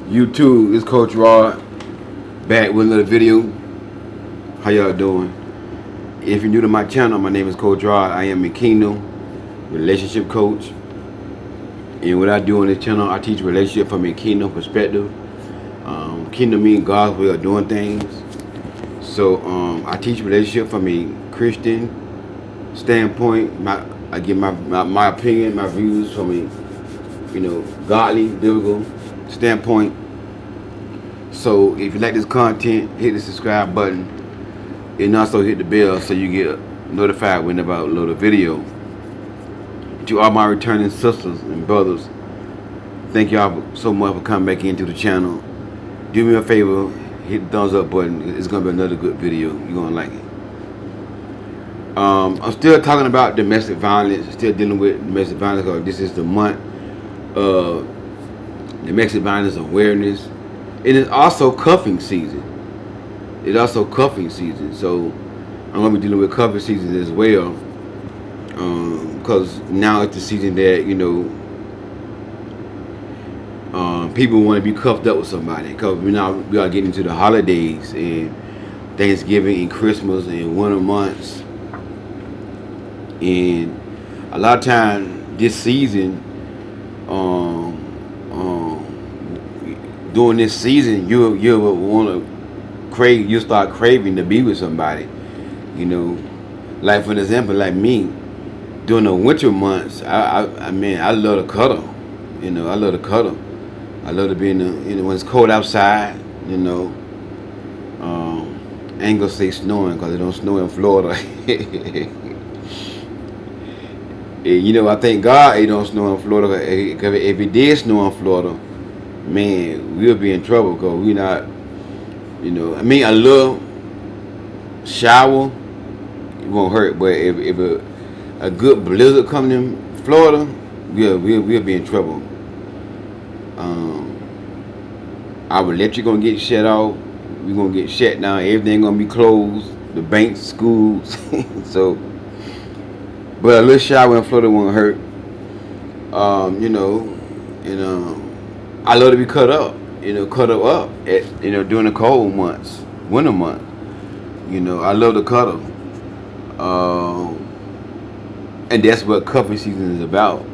YouTube, it's Coach Rod back with another video. How y'all doing? If you're new to my channel, my name is Coach Rod. I am a Kingdom relationship coach. And what I do on this channel, I teach relationship from a Kingdom perspective. Kingdom means God's way of doing things. So I teach relationship from a Christian standpoint. I give my opinion, my views from a godly, biblical standpoint. So if you like this content, hit the subscribe button and also hit the bell so you get notified whenever I upload a video. To all my returning sisters and brothers, thank y'all so much for coming back into the channel. Do me a favor, hit the thumbs up button. It's gonna be another good video. You're gonna like it. I'm still talking about domestic violence, still dealing with domestic violence because this is the month of domestic violence awareness. It is also cuffing season. So I'm gonna be dealing with cuffing season as well. Because now it's the season that people want to be cuffed up with somebody. Because we are getting into the holidays and Thanksgiving and Christmas and winter months, and a lot of times this season, during this season, you want to crave. You start craving to be with somebody. Like for example, like me. During the winter months, I mean, I love to cuddle. I love to cuddle. I love to be in the, when it's cold outside. I ain't gonna say snowing because it don't snow in Florida. And, I thank God it don't snow in Florida. Cause if it did snow in Florida, man, we'll be in trouble because we not. I mean, a little shower, it won't hurt, but if a good blizzard coming in Florida, we'll be in trouble. Our electric gonna get shut off. We're gonna get shut down. Everything gonna be closed. The banks, schools. So, but a little shower in Florida won't hurt. I love to be cut up. Cuddle up at during the cold months, winter month. I love to cuddle. And that's what cuffing season is about.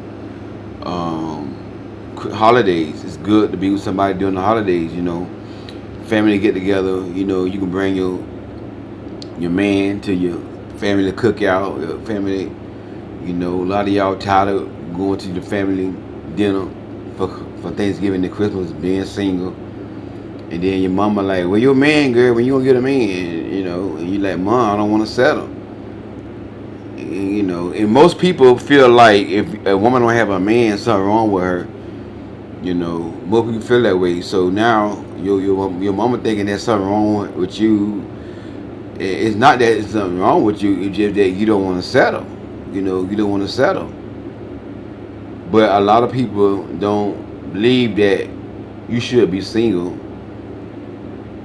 Holidays. It's good to be with somebody during the holidays. Family get together. You can bring your man to your family cookout. Your family. A lot of y'all tired of going to the family dinner for Thanksgiving and Christmas, being single. And then your mama like, well, your man, girl, when you gonna get a man? And you like, Mom, I don't want to settle. And most people feel like if a woman don't have a man, something wrong with her. Most people feel that way. So now your mama thinking there's something wrong with you. It's not that it's something wrong with you. It's just that you don't want to settle. You don't want to settle. But a lot of people don't believe that you should be single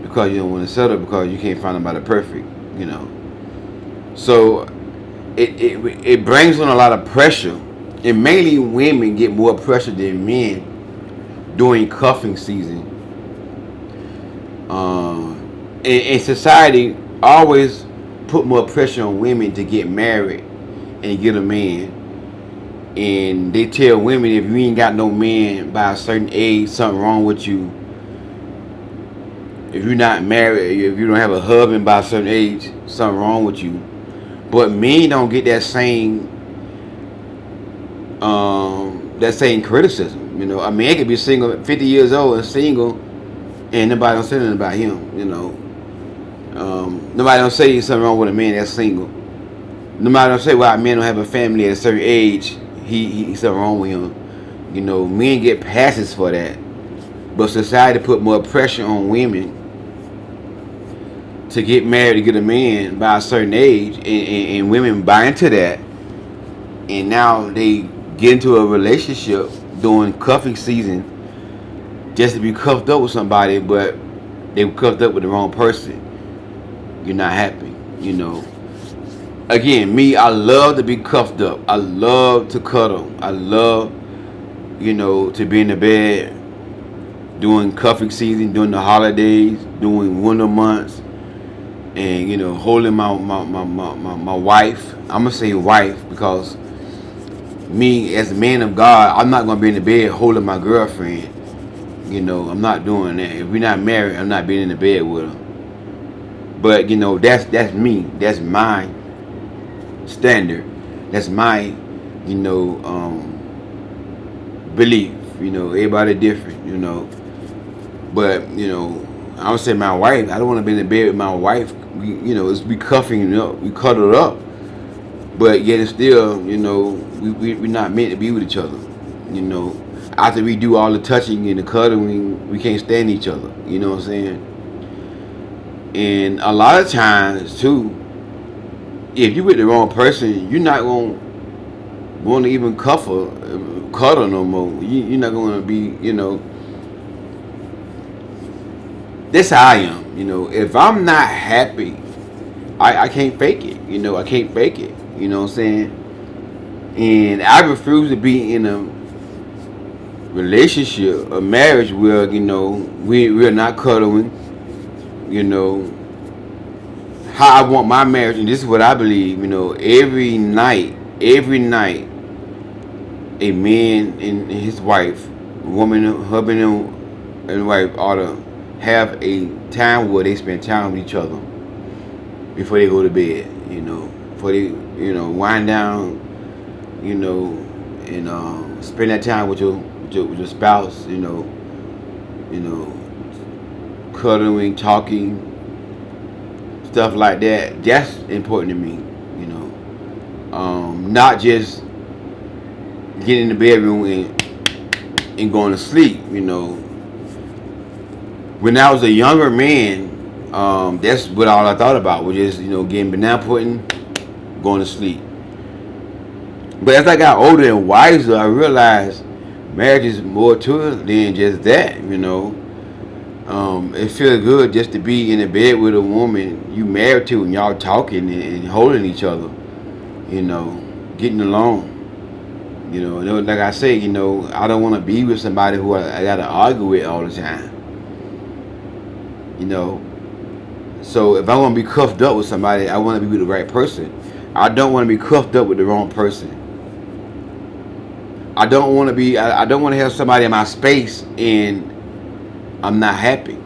because you don't want to settle because you can't find somebody perfect. So it brings on a lot of pressure, and mainly women get more pressure than men during cuffing season. And society always put more pressure on women to get married and get a man. And they tell women if you ain't got no man by a certain age, something wrong with you. If you're not married, if you don't have a husband by a certain age, something wrong with you. But men don't get that same criticism. A man could be single, 50 years old and single, and nobody don't say nothing about him. Nobody don't say something wrong with a man that's single. Nobody don't say, well, a man don't have a family at a certain age, he's something wrong with him. Men get passes for that, but society put more pressure on women to get married, to get a man by a certain age, and women buy into that, and now they get into a relationship during cuffing season just to be cuffed up with somebody, but they were cuffed up with the wrong person. You're not happy. Again, me, I love to be cuffed up. I love to cuddle. I love, to be in the bed during cuffing season, during the holidays, during winter months, and holding my wife. I'm gonna say wife because me as a man of God, I'm not gonna be in the bed holding my girlfriend. I'm not doing that. If we're not married, I'm not being in the bed with her. But that's me. That's my standard. That's my belief. Everybody different. But I would say my wife. I don't want to be in the bed with my wife. We cuffing up. We cuddled up. But yet it's still, we're not meant to be with each other. After we do all the touching and the cuddling, we can't stand each other. You know what I'm saying? And a lot of times too, if you with the wrong person, you're not gonna want to even cuddle no more. You're not gonna be, That's how I am. If I'm not happy, I can't fake it. I can't fake it. You know what I'm saying? And I refuse to be in a relationship, a marriage where we're not cuddling. How I want my marriage, and this is what I believe. Every night, a man and his wife, woman, husband and wife ought to have a time where they spend time with each other before they go to bed. Before they wind down, and spend that time with your spouse. Cuddling, talking, stuff like that. That's important to me. Not just getting in the bedroom and going to sleep. When I was a younger man, that's what all I thought about was just getting banana pudding, going to sleep. But as I got older and wiser, I realized marriage is more to it than just that. It feels good just to be in a bed with a woman you married to and y'all talking and holding each other. Getting along. And like I say, I don't want to be with somebody who I got to argue with all the time. So if I want to be cuffed up with somebody, I want to be with the right person. I don't want to be cuffed up with the wrong person. I don't want to have somebody in my space and I'm not happy.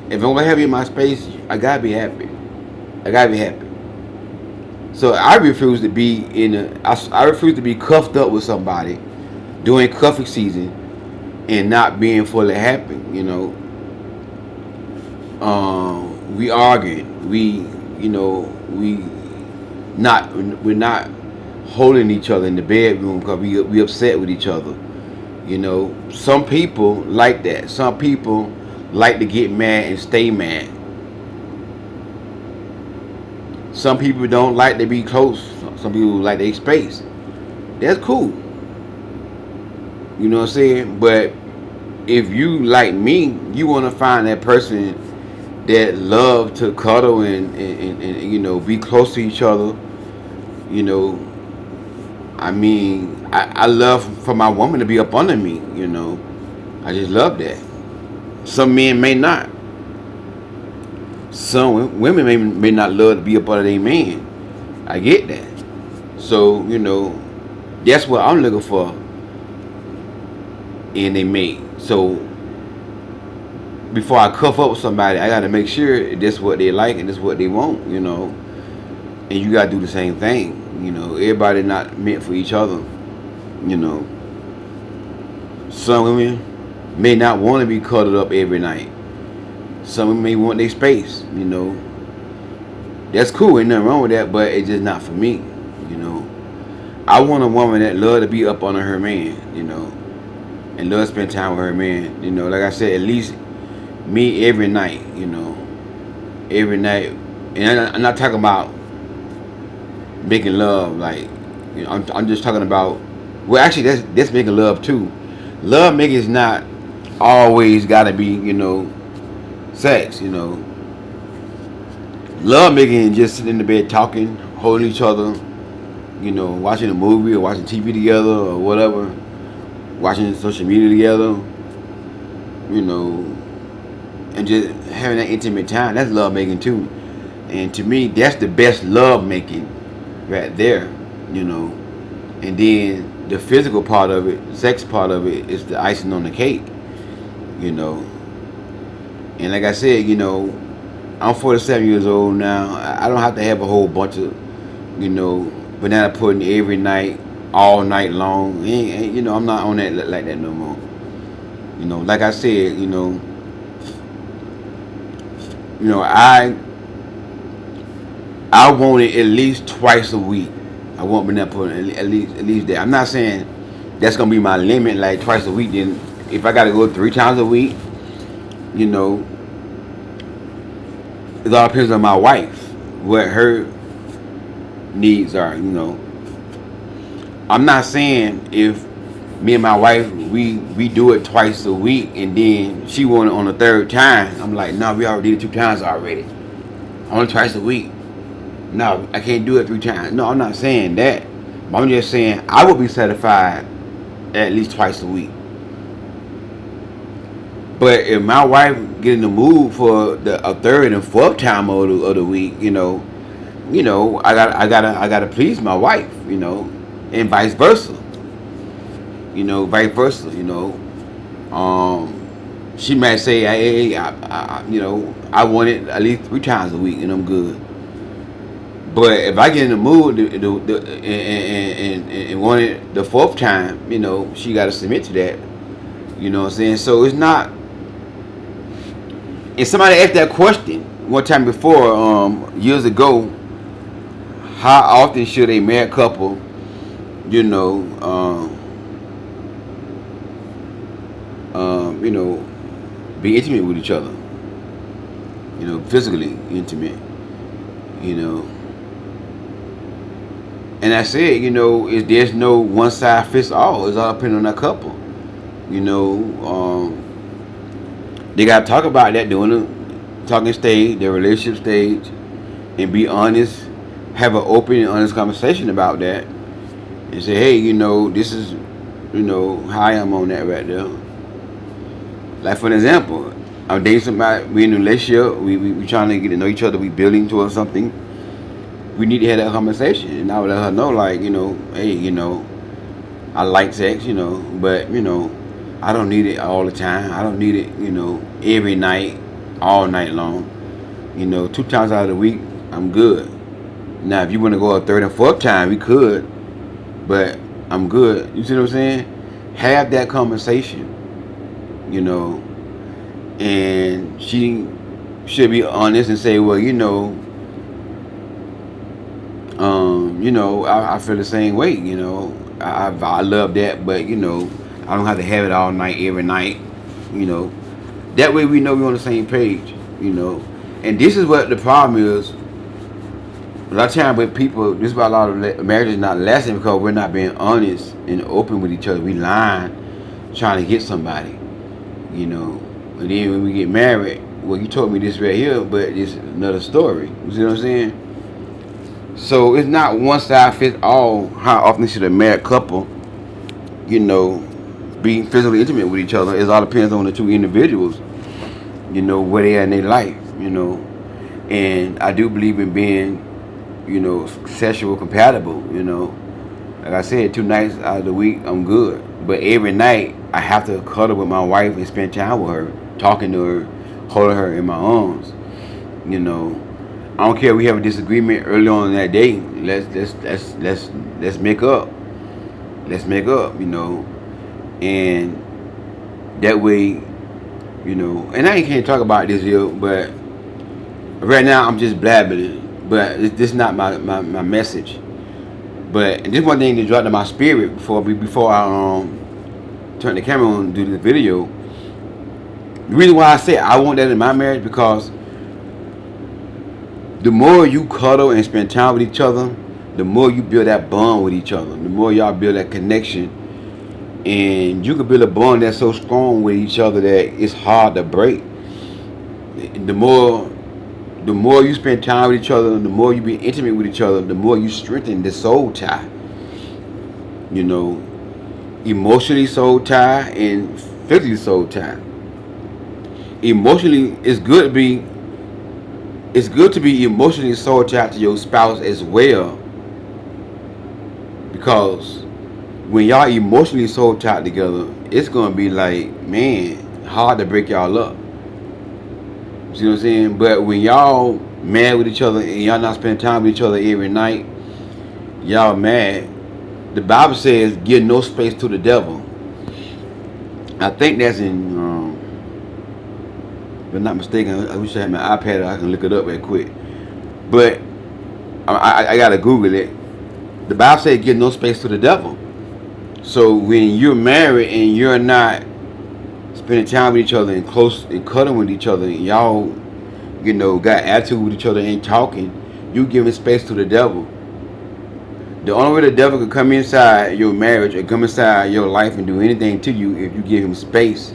If I'm gonna have you in my space, I gotta be happy. So I refuse to be I refuse to be cuffed up with somebody during cuffing season and not being fully happy. We arguing. We're not holding each other in the bedroom because we upset with each other. Some people like that. Some people like to get mad and stay mad. Some people don't like to be close. Some people like their space. That's cool. You know what I'm saying? But if you like me, you want to find that person that love to cuddle and be close to each other. I love for my woman to be up under me. I just love that. Some men may not. Some women may not love to be up under their man. I get that. So that's what I'm looking for in a mate. So before I cuff up with somebody, I gotta make sure that's what they like and that's what they want. And you gotta do the same thing. Everybody not meant for each other. Some women may not want to be cuddled up every night. Some women may want their space. That's cool. Ain't nothing wrong with that, but it's just not for me. I want a woman that love to be up under her man. And love to spend time with her man. Like I said, at least me every night. Every night. And I'm not talking about making love. Like, I'm just talking about. Well, actually, that's making love too. Love making is not always gotta be sex. Love making is just sitting in the bed talking, holding each other, watching a movie or watching TV together or whatever, watching social media together. you know, and just having that intimate time. That's love making too. And to me, that's the best love making right there, you know. And then the physical part of it, sex part of it, is the icing on the cake, you know. And like I said, you know, I'm 47 years old now. I don't have to have a whole bunch of, you know, banana pudding every night, all night long. You know, I'm not on that like that no more. You know, like I said, I want it at least twice a week. I want banana pudding at least that. I'm not saying that's gonna be my limit, like twice a week. Then if I gotta go 3 times a week, you know, it all depends on my wife, what her needs are. You know, I'm not saying if me and my wife we do it twice a week and then she want it on the third time. I'm like, no, we already did it 2 times already. Only twice a week. No, I can't do it 3 times. No, I'm not saying that. But I'm just saying I would be satisfied at least twice a week. But if my wife get in the mood for a third and fourth time of the week, you know, I gotta please my wife, you know, and vice versa. You know, vice versa. You know, she might say, hey, you know, I want it at least 3 times a week, and I'm good. But if I get in the mood and want it the fourth time, you know, she got to submit to that. You know what I'm saying? So it's not. And somebody asked that question one time before, years ago. How often should a married couple, you know, you know, be intimate with each other? You know, physically intimate. You know. And I said, you know, there's no one size fits all. It's all depending on that couple. You know, they got to talk about that during the talking stage, their relationship stage, and be honest. Have an open and honest conversation about that, and say, hey, you know, this is, you know, how I am on that right there. Like for an example, I'm dating somebody, we in a relationship, we trying to get to know each other, we building towards something. We need to have that conversation, and I would let her know, like, you know, hey, you know, I like sex, you know, but, you know, I don't need it all the time. I don't need it, you know, every night, all night long. You know, 2 times out of the week, I'm good. Now, if you want to go a third and fourth time, we could, but I'm good. You see what I'm saying? Have that conversation, you know, and she should be honest and say, well, you know, I feel the same way. You know, I love that, but you know, I don't have to have it all night, every night. You know, that way we know we're on the same page. You know, and this is what the problem is. A lot of times with people, this is why a lot of marriages not lasting, because we're not being honest and open with each other. We lying, trying to get somebody. You know, and then when we get married, well, you told me this right here, but it's another story. You see what I'm saying? So it's not one size fits all. How often should a married couple, you know, be physically intimate with each other? It all depends on the two individuals, you know, where they are in their life, you know. And I do believe in being, you know, sexual compatible, you know. Like I said, 2 nights out of the week, I'm good. But every night, I have to cuddle with my wife and spend time with her, talking to her, holding her in my arms, you know. I don't care if we have a disagreement early on in that day. Let's make up. Let's make up, you know. And that way, you know. And I can't talk about this here, but right now I'm just blabbing. But this is not my message. But this one thing that dropped in my spirit before I turn the camera on and do the video. The reason why I say I want that in my marriage, because the more you cuddle and spend time with each other, the more you build that bond with each other. The more y'all build that connection. And you can build a bond that's so strong with each other that it's hard to break. The more you spend time with each other, the more you be intimate with each other, the more you strengthen the soul tie. You know, emotionally soul tie and physically soul tie. emotionally, it's good to be emotionally sold out to your spouse as well, because when y'all emotionally sold out together, it's gonna be like, man, hard to break y'all up. See what I'm saying? But when y'all mad with each other and y'all not spending time with each other every night, y'all mad. The Bible says, give no space to the devil. I think that's in, if I'm not mistaken, I wish I had my iPad, I can look it up real quick. But I gotta Google it. The Bible says, give no space to the devil. So when you're married and you're not spending time with each other and close and cuddling with each other, and y'all, got attitude with each other, ain't talking, you giving space to the devil. The only way the devil can come inside your marriage or come inside your life and do anything to you, if you give him space,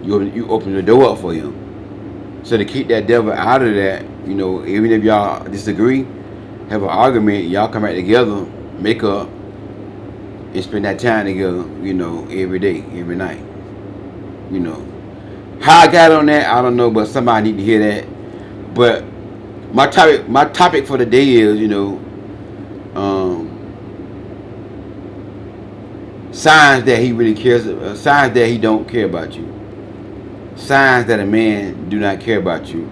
you open the door up for him. So to keep that devil out of that, even if y'all disagree, have an argument, y'all come back together, make up, and spend that time together, every day, every night. How I got on that, I don't know, but somebody need to hear that. But my topic for the day is, signs that he really cares, signs that he don't care about you, signs that a man do not care about you.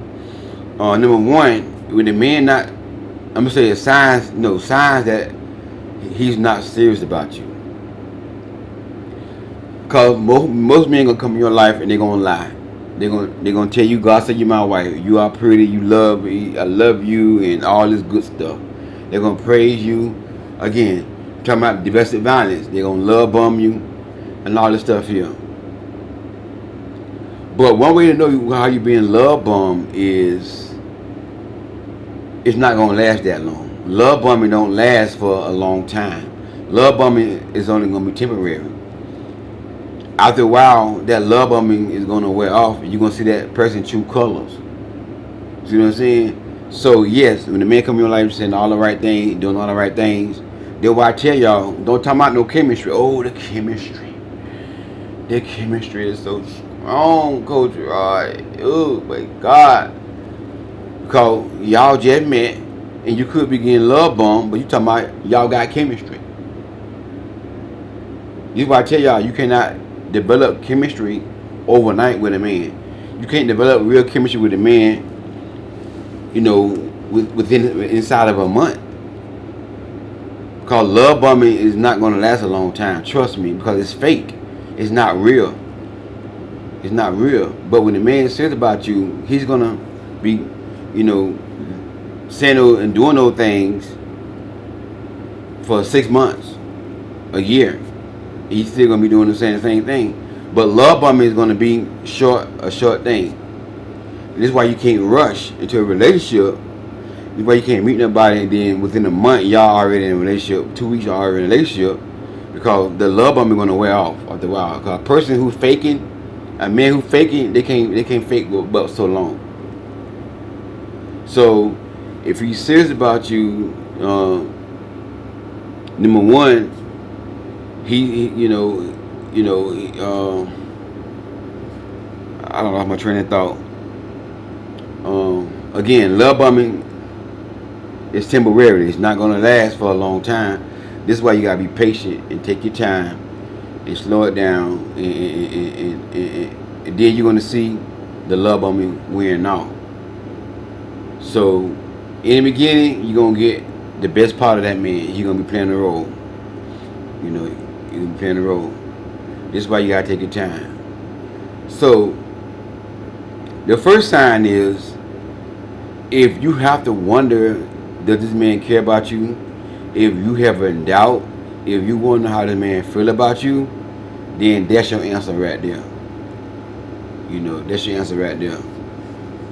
Number one, when the man not, I'm gonna say signs that he's not serious about you. Cause most men gonna come in your life and they gonna lie. They're gonna tell you, God said you're my wife, you are pretty, you love me, I love you, and all this good stuff. They're gonna praise you. Again, talking about domestic violence, they're gonna love bomb you and all this stuff here. But one way to know how you're being love bombed is it's not gonna last that long. Love bombing don't last for a long time. Love bombing is only gonna be temporary. After a while, that love bombing is gonna wear off. You're gonna see that person true colors. See what I'm saying? So yes, when the man come in your life saying all the right things, doing all the right things, then why I tell y'all, don't talk about no chemistry. Oh, the chemistry. The chemistry is so strong, Coach Rod. Oh my God. Because y'all just met and you could be getting love bombed, but you talking about y'all got chemistry. This is why I tell y'all, you cannot develop chemistry overnight with a man. You can't develop real chemistry with a man, inside of a month. Because love bombing is not going to last a long time. Trust me, because it's fake. It's not real. It's not real. But when the man says about you, he's going to be, saying and doing those things for 6 months, a year. He's still gonna be doing the same thing. But love bombing is gonna be a short thing. And this is why you can't rush into a relationship. This is why you can't meet nobody and then within a month y'all already in a relationship. 2 weeks y'all already in a relationship, because the love bombing is gonna wear off after a while. Because a person who's faking, a man who's faking, they can't fake but so long. So if he's serious about you, number one, I don't lost my train of thought. Again, love bombing is temporary. It's not gonna last for a long time. This is why you gotta be patient and take your time and slow it down, and then you're gonna see the love bombing wearing off. So in the beginning, you're gonna get the best part of that man. You're gonna be playing the role. You're gonna be playing the role. This is why you gotta take your time. So the first sign is, if you have to wonder, does this man care about you? If you have a doubt, if you wonder how this man feel about you, then that's your answer right there. That's your answer right there.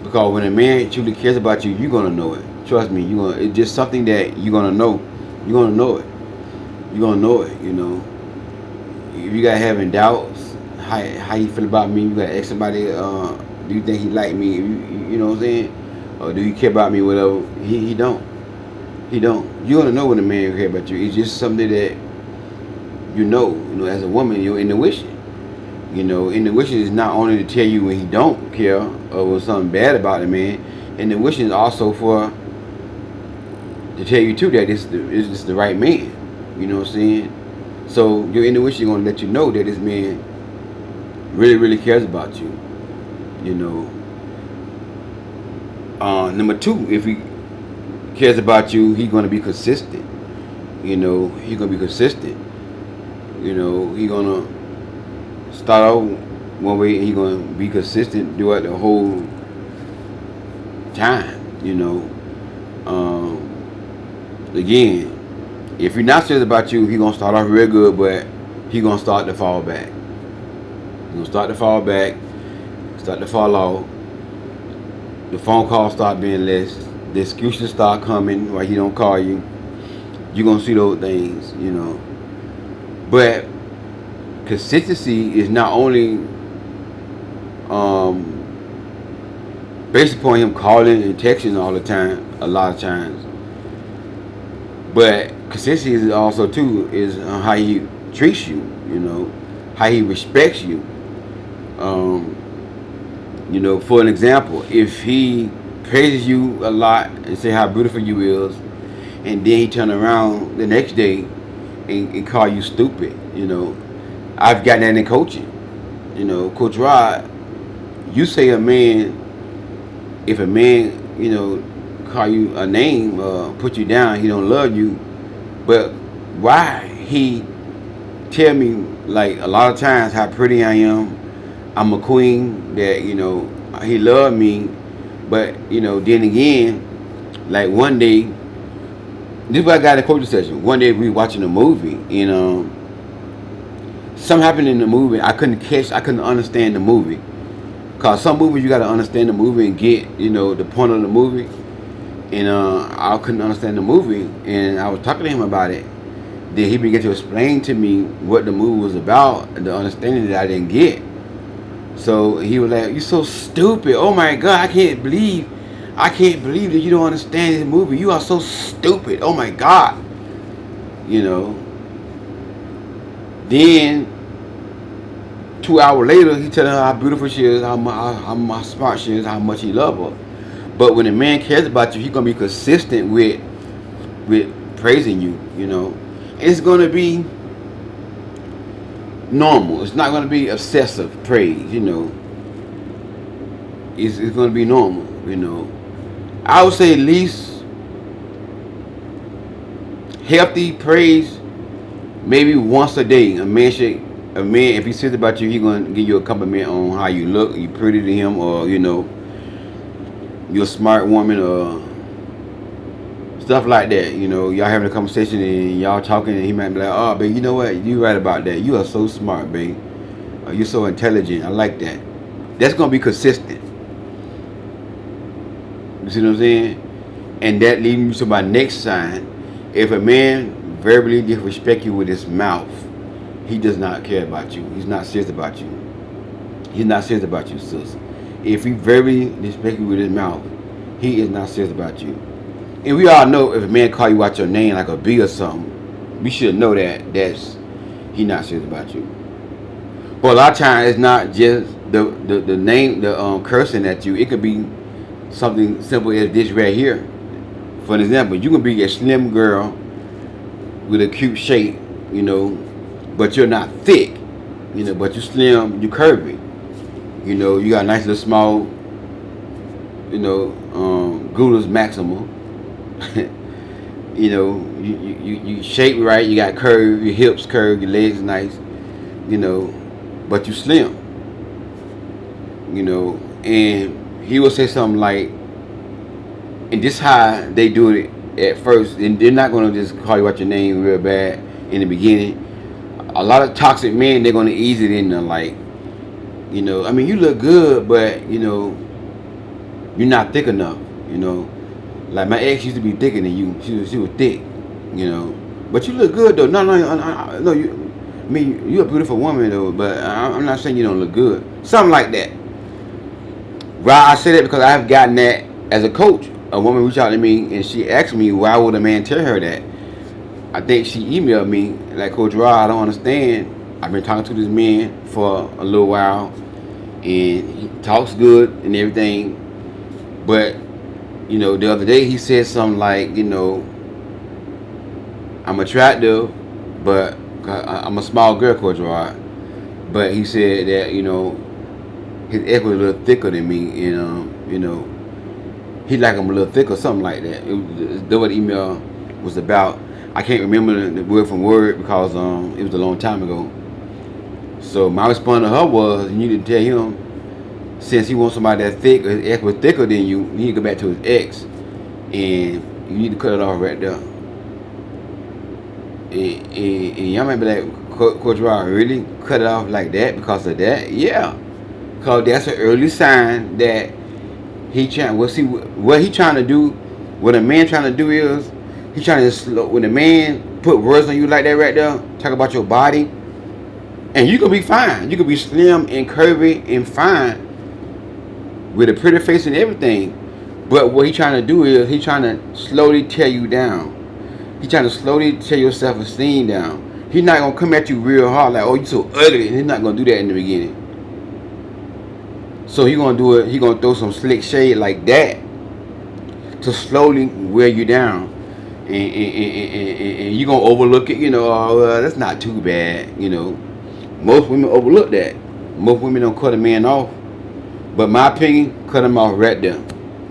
Because when a man truly cares about you, you're gonna know it. Trust me, it's just something that you're gonna know. You're gonna know it. You're gonna know it. If you got having doubts, how you feel about me, you gotta ask somebody, do you think he like me? You know what I'm saying? Or do you care about me? Whatever. He don't. He don't. You're gonna know when a man care about you. It's just something that as a woman, your intuition. You know, intuition is not only to tell you when he don't care or was something bad about the man. Intuition is also for to tell you too that it's the right man. You know what I'm saying? So your intuition is gonna let you know that this man really, really cares about you. You know. Number two, if he cares about you, he's gonna be consistent. You know, he's gonna be consistent. You know, he's gonna start out one way and he's gonna be consistent throughout the whole time. You know. Again, if he's not serious about you, he's gonna start off real good, but he's gonna start to fall back. He's gonna start to fall back, start to fall off. The phone calls start being less. The excuses start coming why he don't call you. You're gonna see those things, you know. But consistency is not only based upon him calling and texting all the time, a lot of times. But consistency is also too is how he treats you, you know, how he respects you. You know, for an example, if he praises you a lot and say how beautiful you is, and then he turn around the next day and call you stupid, you know, I've gotten that in coaching. You know, Coach Rod, you say a man, if a man, you know, call you a name, put you down, he don't love you, but why he tell me like a lot of times how pretty I am, I'm a queen, that, you know, he loved me, but, you know, then again, like one day, this is what I got in a coaching session. One day we were watching a movie, and something happened in the movie. I couldn't understand the movie. Cause some movies you gotta understand the movie and get, you know, the point of the movie. And I couldn't understand the movie, and I was talking to him about it. Then he began to explain to me what the movie was about, and the understanding that I didn't get. So he was like, "You're so stupid! Oh my God, I can't believe that you don't understand this movie. You are so stupid! Oh my God!" You know. Then 2 hours later, he telling her how beautiful she is, how smart she is, how much he loves her. But when a man cares about you, he's gonna be consistent with praising you. You know, it's gonna be normal. It's not gonna be obsessive praise. You know, it's gonna be normal. You know, I would say at least healthy praise, maybe once a day. A man, if he says about you, he's gonna give you a compliment on how you look, you pretty to him, or, you know, you're a smart woman, or stuff like that. You know, y'all having a conversation and y'all talking, and he might be like, "Oh, babe, you know what? You right about that. You are so smart, babe. You're so intelligent. I like that." That's gonna be consistent. You see what I'm saying? And that leads me to my next sign. If a man verbally disrespect you with his mouth, he does not care about you. He's not serious about you. He's not serious about you, sis. If he verbally disrespect you with his mouth, he is not serious about you. And we all know if a man call you out your name like a B or something, we should know that he not serious about you. But a lot of times it's not just the name, the cursing at you. It could be something simple as this right here. For an example, you can be a slim girl with a cute shape, you know, but you're not thick, you know, but you're slim, you're curvy. You know, you got a nice little small, you know, gluteus maximal. You know, you shape right, you got curve, your hips curved, your legs nice, you know, but you slim. You know, and he will say something like, and this how they do it at first, and they're not gonna just call you out your name real bad in the beginning. A lot of toxic men, they're gonna ease it in there, like, you know, I mean, you look good, but, you know, you're not thick enough, you know. Like my ex used to be thicker than you. She was thick, you know. But you look good though. No, you. I mean, you're a beautiful woman though. But I'm not saying you don't look good. Something like that. Right? I say that because I've gotten that as a coach. A woman reached out to me and she asked me, why would a man tell her that? I think she emailed me like, "Coach Rod, I don't understand. I've been talking to this man for a little while, and he talks good and everything. But the other day he said something like, I'm attractive, but I'm a small girl, Coach Rod. But he said that his ex was a little thicker than me, and he like I'm a little thicker, something like that. That's what the email was about. I can't remember the word from word because it was a long time ago. So my response to her was, you need to tell him, since he wants somebody that thick, his ex was thicker than you need to go back to his ex, and you need to cut it off right there. And y'all remember that Coach Rod really cut it off like that because of that? Yeah, because that's an early sign that he trying. Well, see what he trying to do. What a man trying to do is he trying to when a man put words on you like that right there, talk about your body, and you could be fine. You could be slim and curvy and fine with a pretty face and everything. But what he trying to do is he trying to slowly tear you down. He trying to slowly tear your self-esteem down. He's not gonna come at you real hard like, oh, you so ugly, and he's not gonna do that in the beginning. So he gonna do it. He gonna throw some slick shade like that to slowly wear you down, and you gonna overlook it. Oh, well, that's not too bad. Most women overlook that. Most women don't cut a man off. But my opinion, cut him off right there.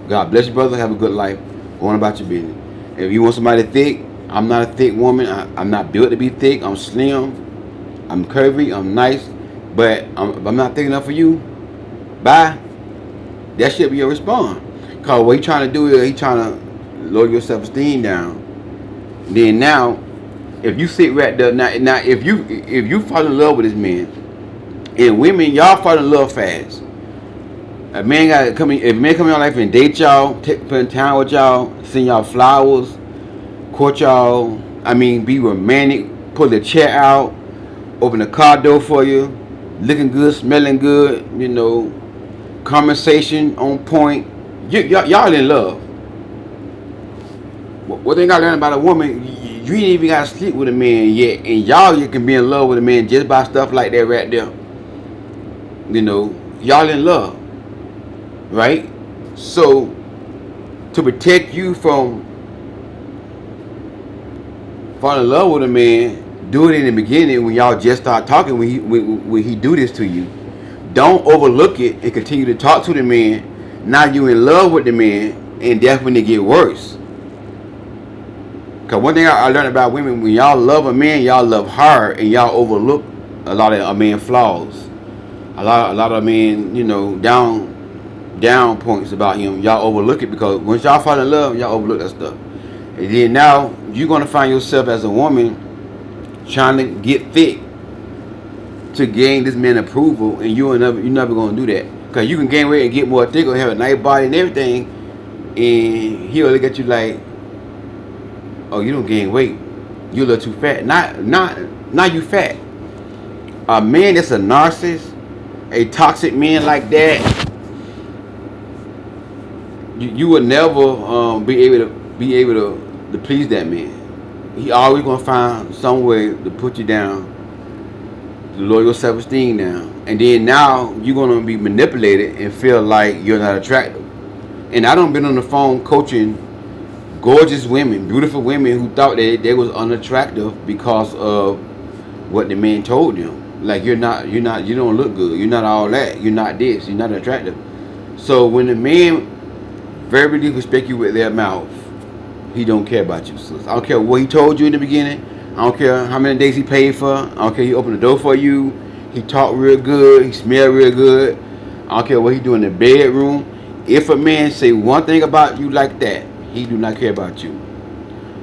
God bless you, brother. Have a good life. Go on about your business. If you want somebody thick, I'm not a thick woman. I'm not built to be thick. I'm slim. I'm curvy. I'm nice. But I'm not thick enough for you. Bye. That should be your response. Because what he's trying to do is he's trying to lower your self-esteem down. Then now, if you sit right there, now if you fall in love with this man, and women, y'all fall in love fast. A man got to come in. If a man come in your life and date y'all, spend time with y'all, send y'all flowers, court y'all. Be romantic. Pull the chair out, open the car door for you, looking good, smelling good. Conversation on point. Y'all in love. What thing I learned about a woman, you ain't even got to sleep with a man yet, and you can be in love with a man just by stuff like that right there. Y'all in love. Right? So, to protect you from falling in love with a man, do it in the beginning when y'all just start talking, when he do this to you. Don't overlook it and continue to talk to the man. Now you in love with the man, and that's when it get worse. Because one thing I learned about women, when y'all love a man, y'all love hard, and y'all overlook a lot of a man's flaws. A lot of men, down points about him, y'all overlook it because once y'all fall in love, y'all overlook that stuff. And then now you're gonna find yourself as a woman trying to get thick to gain this man's approval, and you're never gonna do that because you can gain weight and get more thick or have a nice body and everything, and he'll look at you like, oh, you don't gain weight, you're a little too fat. Not you fat. A man that's a narcissist, a toxic man like that, you will never be able to please that man. He always gonna find some way to put you down, to lower your self-esteem down, and then now you're gonna be manipulated and feel like you're not attractive. And I done been on the phone coaching gorgeous women, beautiful women who thought that they was unattractive because of what the man told them. Like you don't look good. You're not all that. You're not this. You're not attractive. So when the man verbally respect you with their mouth, he don't care about you, sis. I don't care what he told you in the beginning. I don't care how many days he paid for. I don't care he opened the door for you. He talked real good. He smelled real good. I don't care what he do in the bedroom. If a man say one thing about you like that, he do not care about you.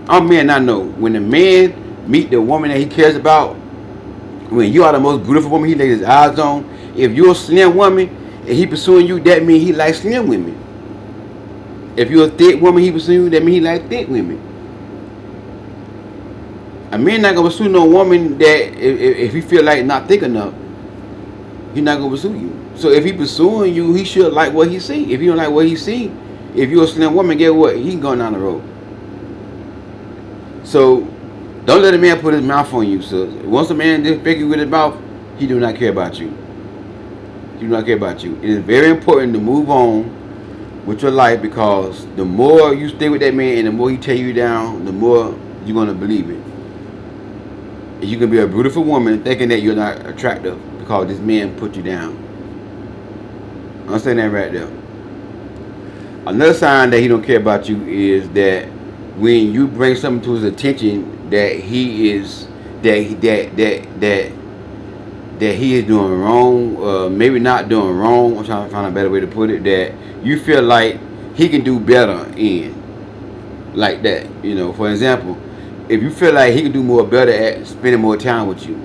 All men I know, when a man meet the woman that he cares about, when you are the most beautiful woman he lays his eyes on, if you're a slim woman and he pursuing you, that means he likes slim women. If you're a thick woman he pursuing you, that means he likes thick women. A man not gonna pursue no woman that if he feel like not thick enough, he not gonna pursue you. So if he pursuing you, he should like what he see. If you don't like what he see, if you're a slim woman, get what? He can go down the road. So Don't let a man put his mouth on you, sis. Once a man disrespect you with his mouth, he do not care about you. He do not care about you. It is very important to move on with your life, because the more you stay with that man and the more he tear you down, the more you're gonna believe it. And you can be a beautiful woman thinking that you're not attractive because this man put you down. Understand that right there. Another sign that he don't care about you is that when you bring something to his attention that he is that he is doing wrong, maybe not doing wrong. I'm trying to find a better way to put it. That you feel like he can do better in, like that. For example, if you feel like he can do more better at spending more time with you,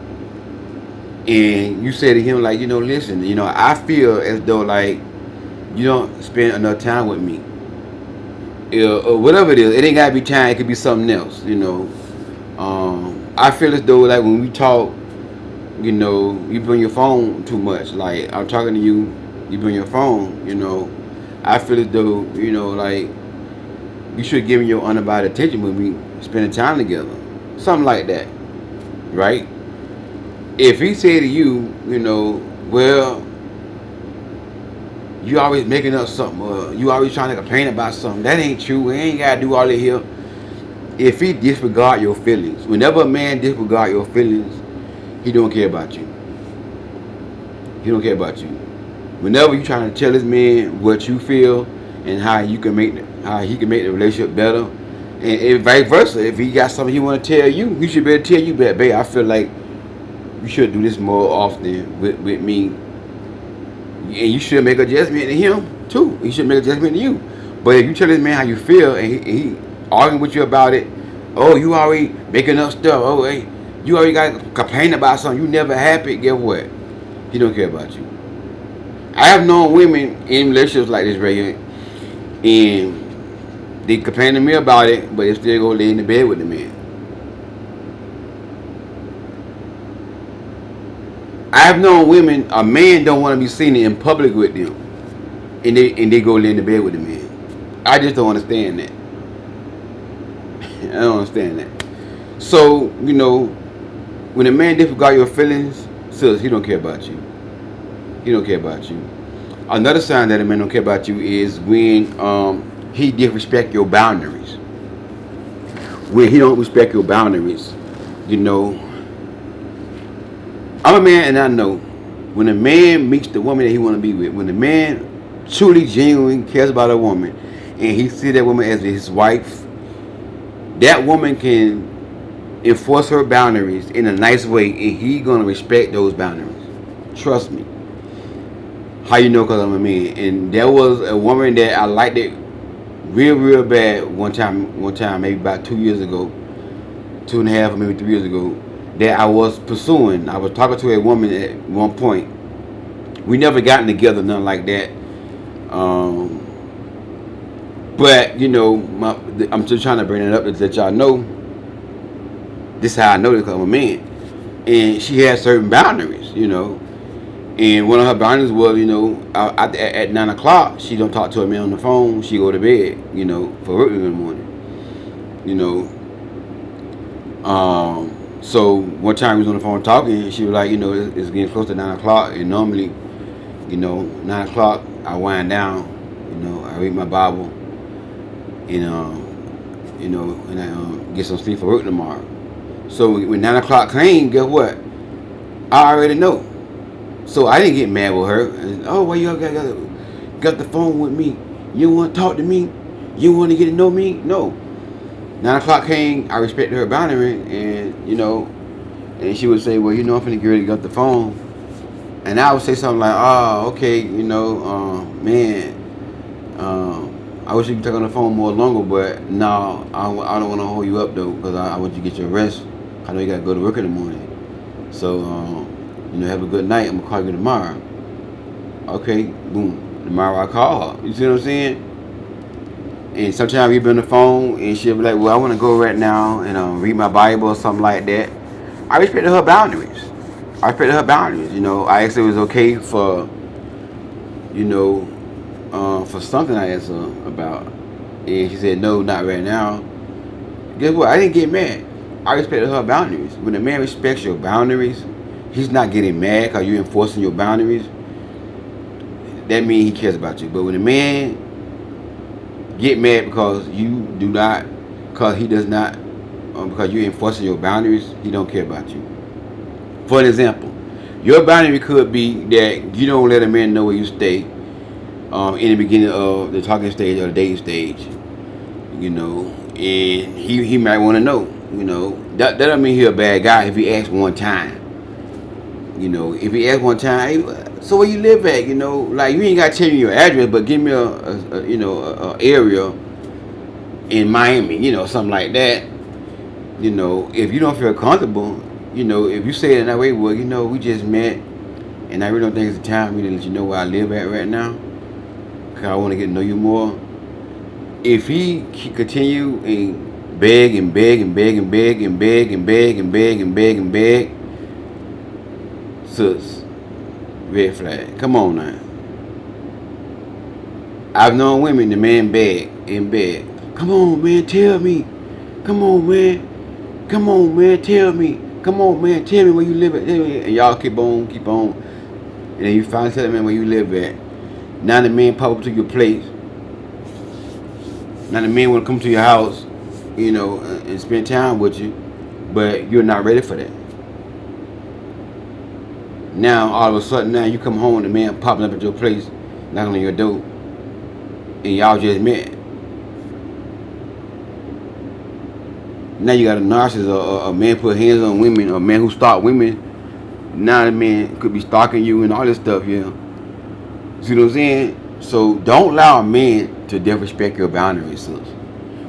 and you say to him like, listen, I feel as though like you don't spend enough time with me, or whatever it is. It ain't gotta be time. It could be something else. I feel as though like when we talk, you bring your phone too much. Like I'm talking to you, you bring your phone. I feel as though like you should give me your undivided attention when we spending time together. Something like that, right? If he say to you, well, you always making up something, or you always trying to complain about something, that ain't true. We ain't gotta do all that here. If he disregard your feelings, whenever a man disregard your feelings, he don't care about you. He don't care about you. Whenever you trying to tell this man what you feel and how he can make the relationship better, and vice versa, if he got something he want to tell you, he should better tell you, babe, I feel like you should do this more often with me, and you should make a judgment to him too. He should make a judgment to you. But if you tell this man how you feel and he arguing with you about it, oh, you already making up stuff. Oh, hey, you already got to complain about something. You never happy. Guess what? He don't care about you. I have known women in relationships like this right here, and they complain to me about it, but they still go lay in the bed with the man. I have known women, a man don't want to be seen in public with them, and they go lay in the bed with the man. I just don't understand that. I don't understand that. So, when a man disregard your feelings, sis, he don't care about you. He don't care about you. Another sign that a man don't care about you is when he disrespect your boundaries. When he don't respect your boundaries, I'm a man, and I know when a man meets the woman that he want to be with, when a man truly, genuinely cares about a woman, and he see that woman as his wife, that woman can enforce her boundaries in a nice way, and he gonna respect those boundaries. Trust me. How you know? Because I'm a man. And there was a woman that I liked it real bad one time, maybe about 2 years ago, 2.5 or maybe 3 years ago, that I was pursuing. I was talking to a woman at one point. We never gotten together, nothing like that. But I'm just trying to bring it up to let y'all know. This is how I know this, because I'm a man, and she had certain boundaries, And one of her boundaries was, at 9 o'clock, she don't talk to a man on the phone. She go to bed, for work in the morning, So one time we was on the phone talking, she was like, it's getting close to 9 o'clock, and normally, 9 o'clock I wind down, I read my Bible, and and I get some sleep for work tomorrow. So when 9 o'clock came, guess what? I already know. So I didn't get mad with her. And, oh, why you got the phone with me? You want to talk to me? You want to get to know me? No. 9 o'clock came, I respected her boundary, and and she would say, well, I'm finna get ready to get the phone. And I would say something like, oh, okay, man, I wish you could talk on the phone more longer, but no, I don't want to hold you up though, because I want you to get your rest. I know you got to go to work in the morning. So, have a good night. I'm going to call you tomorrow. Okay, boom. Tomorrow I call her. You see what I'm saying? And sometimes we be on the phone and she'll be like, well, I want to go right now and read my Bible or something like that. I respected her boundaries. I asked her if it was okay for, for something I asked her about. And she said, no, not right now. Guess what? I didn't get mad. I respected her boundaries. When a man respects your boundaries, he's not getting mad because you're enforcing your boundaries. That means he cares about you. But when a man get mad because you do not, because he does not, because you're enforcing your boundaries, he don't care about you. For an example, your boundary could be that you don't let a man know where you stay in the beginning of the talking stage or the dating stage, you know, and he might want to know, you know. That doesn't mean he's a bad guy if he asks one time. You know, if he asks one time, hey, so where you live at? You know, like you ain't got to tell me your address, but give me a area in Miami, you know, something like that. You know, if you don't feel comfortable, you know, if you say it in that way, well, you know, we just met, and I really don't think it's the time for me to let you know where I live at right now, because I want to get to know you more. If he continue and beg and beg and beg and beg and beg and beg and beg and beg and beg, sus, red flag. Come on now. I've known women, the man beg and beg. Come on, man, tell me. Come on, man. Come on, man, tell me. Come on, man, tell me where you live at. And y'all keep on. And then you finally tell the man where you live at. Now the man pop up to your place. Now the man want to come to your house, you know, and spend time with you, but you're not ready for that. Now all of a sudden, now you come home and the man popping up at your place, knocking on your door, and y'all just met. Now you got a narcissist, a man put hands on women, a man who stalk women. Now the man could be stalking you and all this stuff, yeah. See what I'm saying? So don't allow a man to disrespect your boundaries, sis.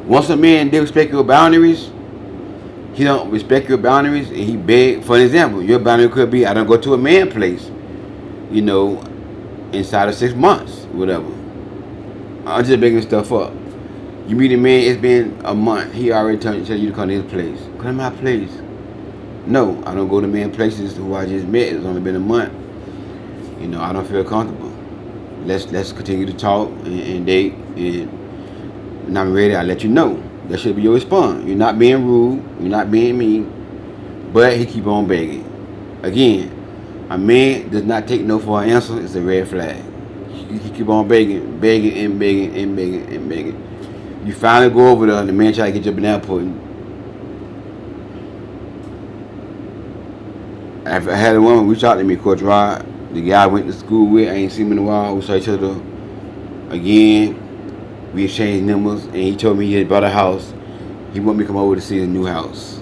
Once a man disrespect your boundaries, he don't respect your boundaries, and he beg. For an example, your boundary could be, I don't go to a man place, you know, inside of 6 months, whatever. I'm just making stuff up. You meet a man, it's been a month, he already tell you to come to his place. Come to my place. No, I don't go to man places who I just met. It's only been a month. You know, I don't feel comfortable. Let's continue to talk and date, and when I'm ready, I'll let you know. That should be your response. You're not being rude, you're not being mean, but he keep on begging. Again, a man does not take no for an answer. It's a red flag. He keep on begging and begging and begging. You finally go over there and the man try to get your banana pudding. I had a woman reach out to me, Coach Rod. The guy I went to school with, I ain't seen him in a while. We saw each other again. We exchanged numbers, and he told me he had bought a house. He wanted me to come over to see his new house.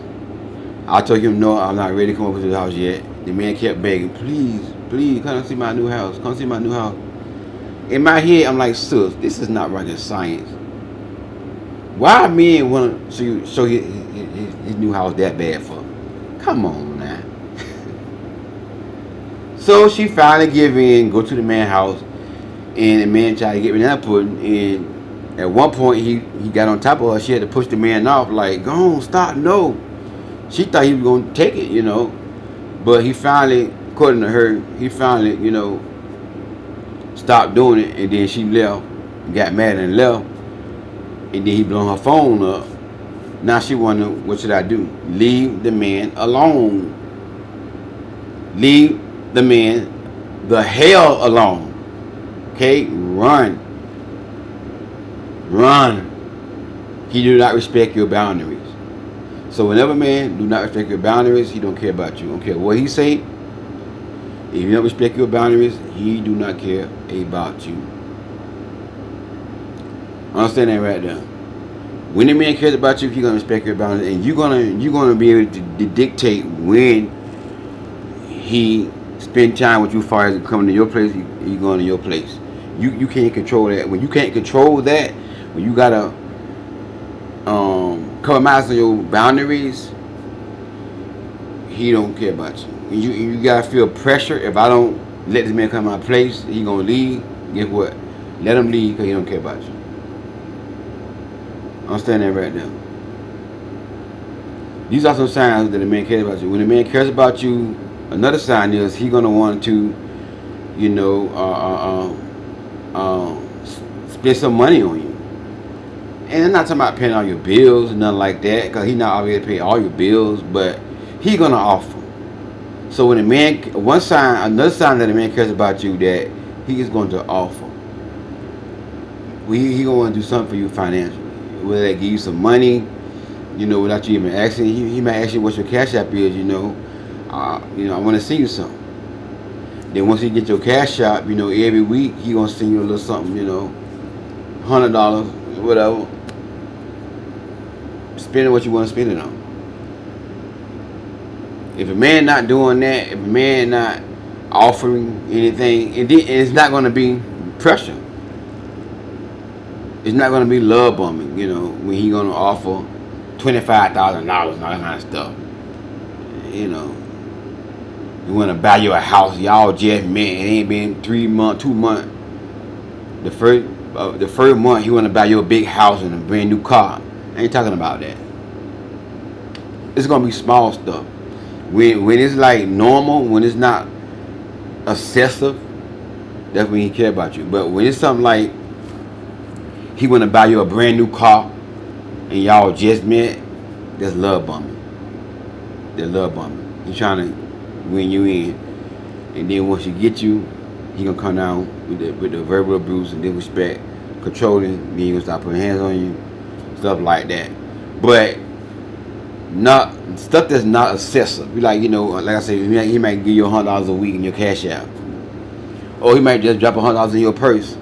I told him, no, I'm not ready to come over to the house yet. The man kept begging, please, come see my new house. Come see my new house. In my head, I'm like, sis, this is not rocket science. Why men want to show his new house that bad for? Come on now. So she finally give in, go to the man's house, and the man tried to get me that pudding, and at one point he got on top of her. She had to push the man off, like, go on, stop, no. She thought he was going to take it, you know, but he finally, according to her, he finally, you know, stopped doing it, and then she left, got mad and left, and then he blew her phone up. Now she wondering, what should I do? Leave the man alone. Leave the man the hell alone. Okay? Run. He do not respect your boundaries. So whenever a man do not respect your boundaries, he don't care about you. Don't care what he say. If you don't respect your boundaries, he do not care about you. Understand that right there. When a man cares about you, he's gonna respect your boundaries, and you're gonna be able to dictate when he spend time with you as far as coming to your place, he going to your place. You can't control that. When you can't control that, when you gotta compromise on your boundaries, he don't care about you. You gotta feel pressure. If I don't let this man come to my place, he gonna leave. Guess what? Let him leave because he don't care about you. Understand that right now. These are some signs that a man cares about you. When a man cares about you, another sign is he gonna want to, you know, spend some money on you. And I'm not talking about paying all your bills and nothing like that, because he not already pay all your bills, but he gonna offer. So when a man, another sign that a man cares about you, that he is going to offer. He gonna want to do something for you financially. Whether they give you some money, without you even asking. He might ask you what your cash app is. I want to send you something. Then once you get your cash app, every week he gonna send you a little something. $100, whatever. Spend it what you want to spend it on. If a man not doing that, if a man not offering anything, it's not going to be pressure. It's not going to be love bombing, when he going to offer $25,000 and all that kind of stuff. You want to buy you a house, y'all just met, it ain't been 3 months, 2 months. The first month, he want to buy you a big house and a brand new car. I ain't talking about that. It's going to be small stuff. When it's like normal, when it's not excessive, that's when he care about you. But when it's something like he want to buy you a brand new car and y'all just met, that's love bombing. That's love bombing. He trying to win you in, and then once he get you, he gonna come down with the verbal abuse and disrespect, controlling. Then he gonna start putting hands on you, stuff like that. But not stuff that's not excessive. Like like I said, he might give you $100 a week in your cash out, or he might just drop $100 in your purse.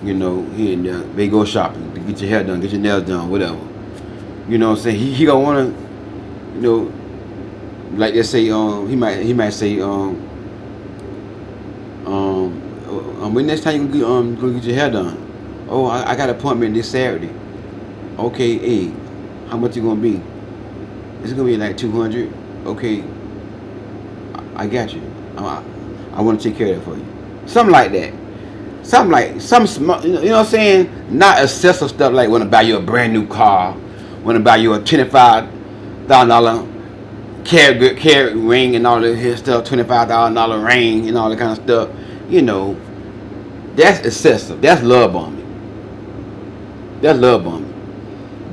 Here and there. They go shopping to get your hair done, get your nails done, whatever. What I'm saying? He gonna wanna, like they say, he might say, when next time you gonna get your hair done? Oh, I got an appointment this Saturday. Okay, hey, how much you gonna be? It's gonna be like $200. Okay, I got you. I want to take care of that for you. Something like that. Some small. You know what I'm saying? Not excessive stuff like want to buy you a brand new car, want to buy you a $25,000 carat ring and all that stuff, $25,000 ring and all that kind of stuff. That's excessive. That's love bombing. That's love bombing.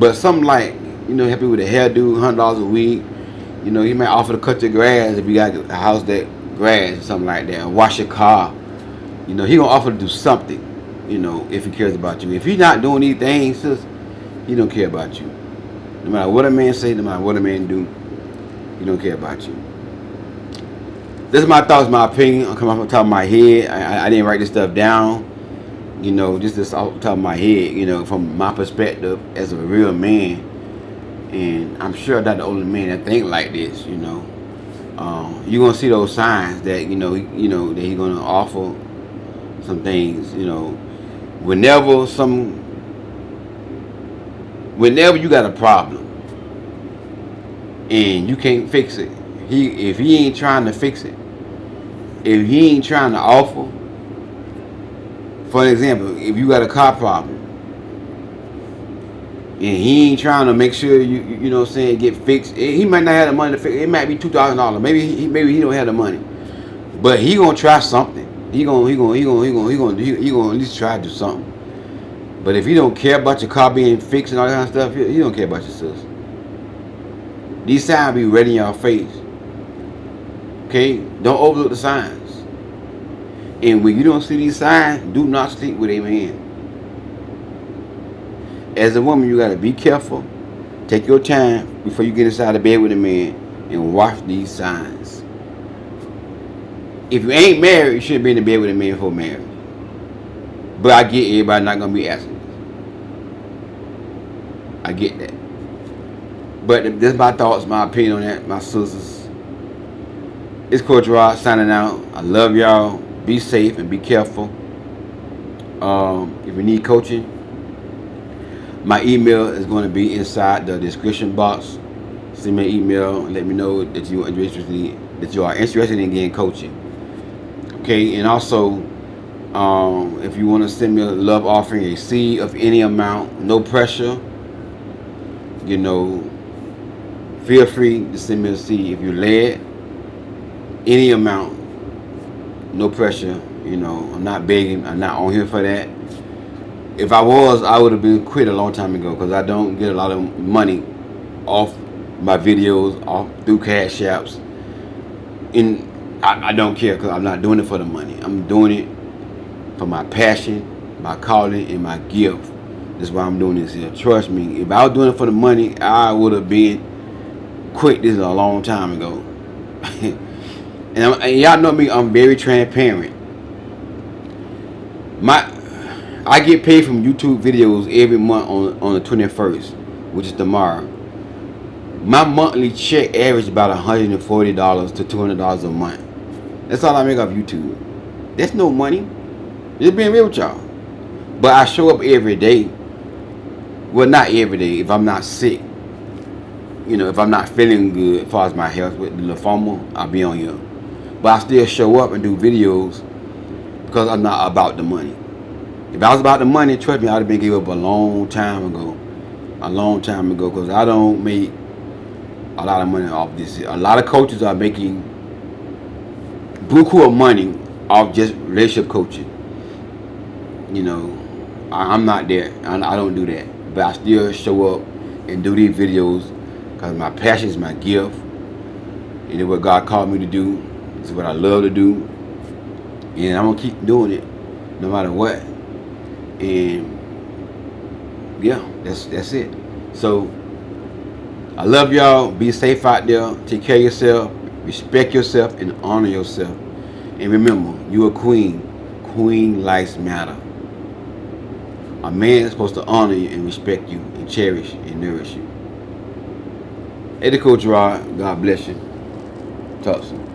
But something like, help you with a hairdo, $100 a week. He might offer to cut your grass if you got a house that grass or something like that, or wash your car. He gonna offer to do something, if he cares about you. If he's not doing these things, sis, he don't care about you. No matter what a man say, no matter what a man do, he don't care about you. This is my thoughts, my opinion. I'm coming off the top of my head. I didn't write this stuff down. Just off the top of my head, from my perspective as a real man. And I'm sure that the older men that think like this, you're gonna see those signs that that he's gonna offer some things. Whenever you got a problem and you can't fix it, if he ain't trying to fix it, if he ain't trying to offer, for example, if you got a car problem and he ain't trying to make sure get fixed, he might not have the money to fix it. It might be $2,000. Maybe he don't have the money, but he gonna try something. He gonna at least try to do something. But if he don't care about your car being fixed and all that kind of stuff, he don't care about your sis. These signs be right in your face. Okay, don't overlook the signs. And when you don't see these signs, do not sleep with a man. As a woman, you gotta be careful. Take your time before you get inside the bed with a man and watch these signs. If you ain't married, you shouldn't be in the bed with a man before marriage. But I get everybody not gonna be asking. I get that. But this is my thoughts, my opinion on that, my sisters. It's Coach Rod signing out. I love y'all. Be safe and be careful. If you need coaching, my email is going to be inside the description box. Send me an email and let me know that you are interested in getting coaching. Okay, and also, if you want to send me a love offering, a seed of any amount, no pressure. Feel free to send me a seed if you're led. Any amount, no pressure. I'm not begging. I'm not on here for that. If I was, I would have been quit a long time ago, because I don't get a lot of money off my videos, off through cash apps. And I don't care, because I'm not doing it for the money. I'm doing it for my passion, my calling, and my gift. That's why I'm doing this here. Trust me, if I was doing it for the money, I would have been quit this a long time ago. and y'all know me, I'm very transparent. I get paid from YouTube videos every month on the 21st, which is tomorrow. My monthly check average about $140 to $200 a month. That's all I make off YouTube. That's no money. Just being real with y'all. But I show up every day. Well, not every day. If I'm not sick, if I'm not feeling good as far as my health with the lymphoma, I'll be on here. But I still show up and do videos because I'm not about the money. If I was about the money, trust me, I'd have been gave up a long time ago. A long time ago, because I don't make a lot of money off this. A lot of coaches are making buku of money off just relationship coaching. I'm not there. I don't do that. But I still show up and do these videos because my passion is my gift. And it's what God called me to do. It's what I love to do. And I'm going to keep doing it no matter what. And yeah, that's it. So I love y'all. Be safe out there. Take care of yourself. Respect yourself and honor yourself. And remember, you're a queen. Queen lives matter. A man is supposed to honor you and respect you and cherish and nourish you. Hey, the Coach Rod. God bless you. Talk soon.